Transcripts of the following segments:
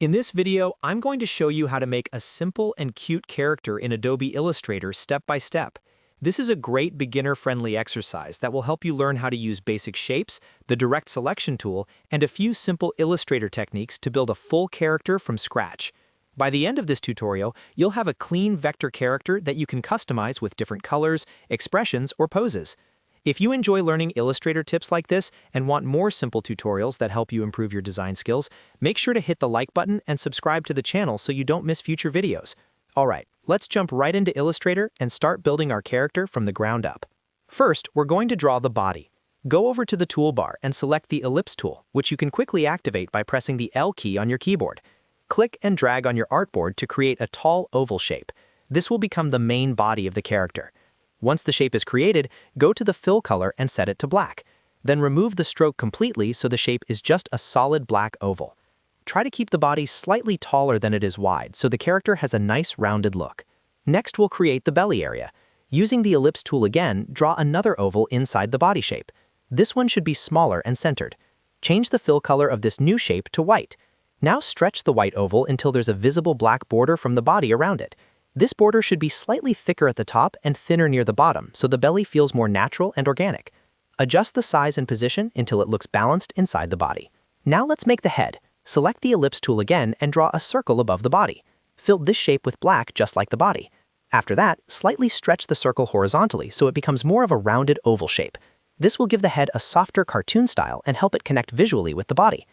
In this video, I'm going to show you how to make a simple and cute character in Adobe Illustrator step by step. This is a great beginner-friendly exercise that will help you learn how to use basic shapes, the direct selection tool, and a few simple Illustrator techniques to build a full character from scratch. By the end of this tutorial, you'll have a clean vector character that you can customize with different colors, expressions, or poses. If you enjoy learning Illustrator tips like this and want more simple tutorials that help you improve your design skills, make sure to hit the like button and subscribe to the channel so you don't miss future videos. Alright, let's jump right into Illustrator and start building our character from the ground up. First, we're going to draw the body. Go over to the toolbar and select the Ellipse tool, which you can quickly activate by pressing the L key on your keyboard. Click and drag on your artboard to create a tall oval shape. This will become the main body of the character. Once the shape is created, go to the fill color and set it to black. Then remove the stroke completely so the shape is just a solid black oval. Try to keep the body slightly taller than it is wide so the character has a nice rounded look. Next, we'll create the belly area. Using the Ellipse tool again, draw another oval inside the body shape. This one should be smaller and centered. Change the fill color of this new shape to white. Now stretch the white oval until there's a visible black border from the body around it. This border should be slightly thicker at the top and thinner near the bottom so the belly feels more natural and organic. Adjust the size and position until it looks balanced inside the body. Now let's make the head. Select the Ellipse tool again and draw a circle above the body. Fill this shape with black just like the body. After that, slightly stretch the circle horizontally so it becomes more of a rounded oval shape. This will give the head a softer cartoon style and help it connect visually with the body.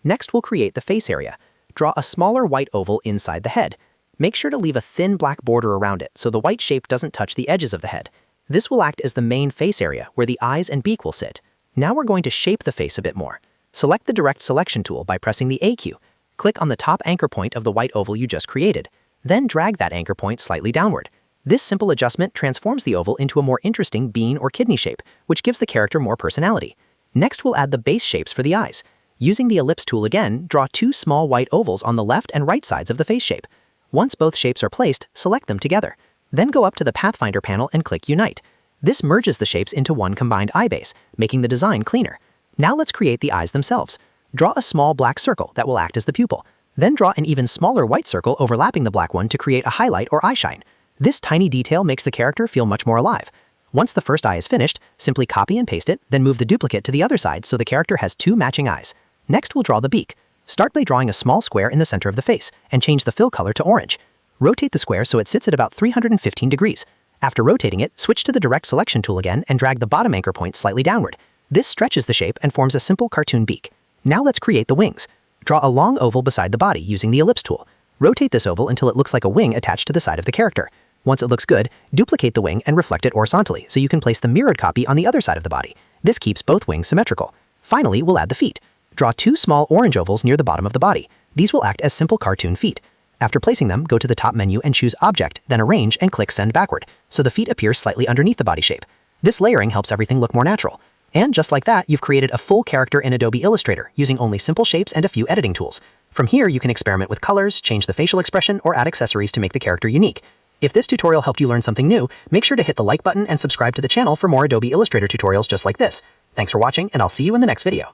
Next, we'll create the face area. Draw a smaller white oval inside the head. Make sure to leave a thin black border around it so the white shape doesn't touch the edges of the head. This will act as the main face area where the eyes and beak will sit. Now we're going to shape the face a bit more. Select the direct selection tool by pressing the A key. Click on the top anchor point of the white oval you just created. Then drag that anchor point slightly downward. This simple adjustment transforms the oval into a more interesting bean or kidney shape, which gives the character more personality. Next, we'll add the base shapes for the eyes. Using the Ellipse tool again, draw two small white ovals on the left and right sides of the face shape. Once both shapes are placed, select them together. Then go up to the Pathfinder panel and click Unite. This merges the shapes into one combined eye base, making the design cleaner. Now let's create the eyes themselves. Draw a small black circle that will act as the pupil. Then draw an even smaller white circle overlapping the black one to create a highlight or eye shine. This tiny detail makes the character feel much more alive. Once the first eye is finished, simply copy and paste it, then move the duplicate to the other side so the character has two matching eyes. Next, we'll draw the beak. Start by drawing a small square in the center of the face and change the fill color to orange. Rotate the square so it sits at about 315 degrees. After rotating it, switch to the direct selection tool again and drag the bottom anchor point slightly downward. This stretches the shape and forms a simple cartoon beak. Now let's create the wings. Draw a long oval beside the body using the Ellipse tool. Rotate this oval until it looks like a wing attached to the side of the character. Once it looks good, duplicate the wing and reflect it horizontally so you can place the mirrored copy on the other side of the body. This keeps both wings symmetrical. Finally, we'll add the feet. Draw two small orange ovals near the bottom of the body. These will act as simple cartoon feet. After placing them, go to the top menu and choose Object, then Arrange and click Send Backward, so the feet appear slightly underneath the body shape. This layering helps everything look more natural. And just like that, you've created a full character in Adobe Illustrator using only simple shapes and a few editing tools. From here, you can experiment with colors, change the facial expression, or add accessories to make the character unique. If this tutorial helped you learn something new, make sure to hit the like button and subscribe to the channel for more Adobe Illustrator tutorials just like this. Thanks for watching, and I'll see you in the next video.